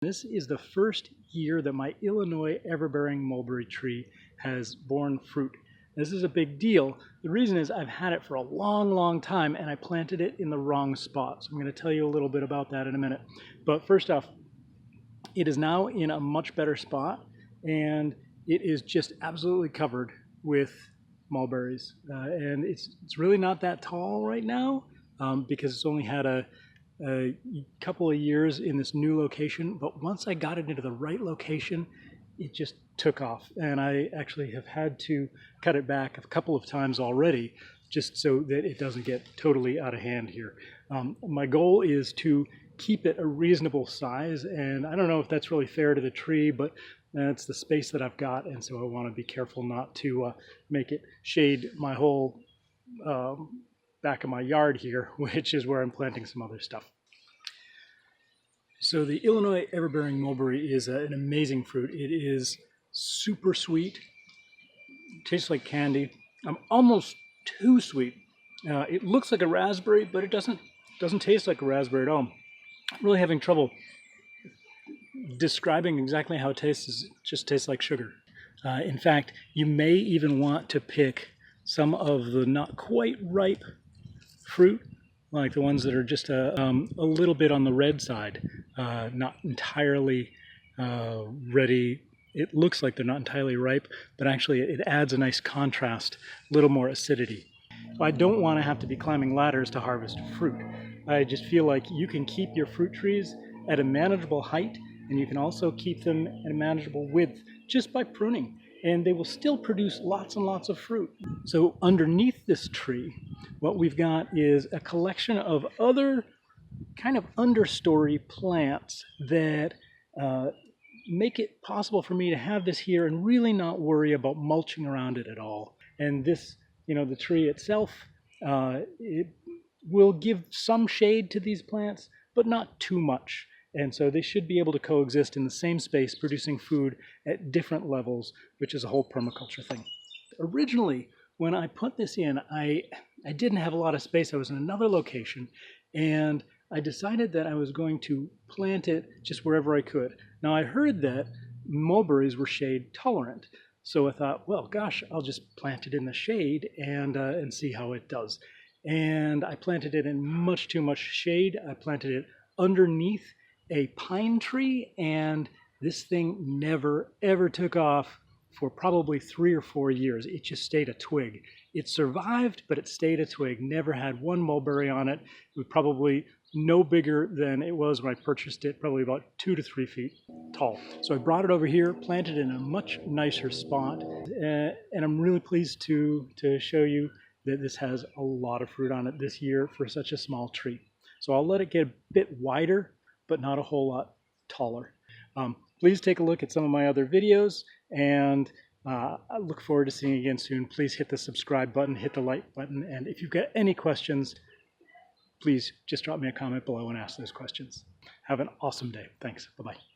This is the first year that my Illinois everbearing mulberry tree has borne fruit. This is a big deal. The reason is I've had it for a long time and I planted it in the wrong spot. So I'm going to tell you a little bit about that in a minute. But first off, it is now in a much better spot and it is just absolutely covered with mulberries. And it's really not that tall right now because it's only had a couple of years in this new location, but once I got it into the right location, it just took off. And I actually have had to cut it back a couple of times already just so that it doesn't get totally out of hand here. My goal is to keep it a reasonable size, and I don't know if that's really fair to the tree, but that's the space that I've got, and so I want to be careful not to make it shade my whole back of my yard here, which is where I'm planting some other stuff. So the Illinois everbearing mulberry is an amazing fruit. It is super sweet, tastes like candy, almost too sweet. It looks like a raspberry, but it doesn't taste like a raspberry at all. I'm really having trouble describing exactly how it tastes. It just tastes like sugar. In fact, you may even want to pick some of the not quite ripe fruit, like the ones that are just a little bit on the red side, not entirely ready. It looks like they're not entirely ripe, but actually it adds a nice contrast, a little more acidity. I don't want to have to be climbing ladders to harvest fruit. I just feel like you can keep your fruit trees at a manageable height, and you can also keep them at a manageable width just by pruning, and they will still produce lots and lots of fruit. So underneath this tree, what we've got is a collection of other kind of understory plants that make it possible for me to have this here and really not worry about mulching around it at all. And this, the tree itself, it will give some shade to these plants, but not too much. And so they should be able to coexist in the same space, producing food at different levels, which is a whole permaculture thing. Originally, when I put this in, I didn't have a lot of space. I was in another location, and I decided that I was going to plant it just wherever I could. Now, I heard that mulberries were shade tolerant, so I thought, well, gosh, I'll just plant it in the shade and see how it does. And I planted it in much too much shade. I planted it underneath a pine tree, and this thing never ever took off for probably 3 or 4 years. It just stayed a twig. It survived, but it stayed a twig. Never had one mulberry on it. It was probably no bigger than it was when I purchased it, probably about 2 to 3 feet tall. So I brought it over here, planted it in a much nicer spot, and I'm really pleased to show you that this has a lot of fruit on it this year for such a small tree. So I'll let it get a bit wider, but not a whole lot taller. Please take a look at some of my other videos, and I look forward to seeing you again soon. Please hit the subscribe button, hit the like button, and if you've got any questions, please just drop me a comment below and ask those questions. Have an awesome day. Thanks. Bye-bye.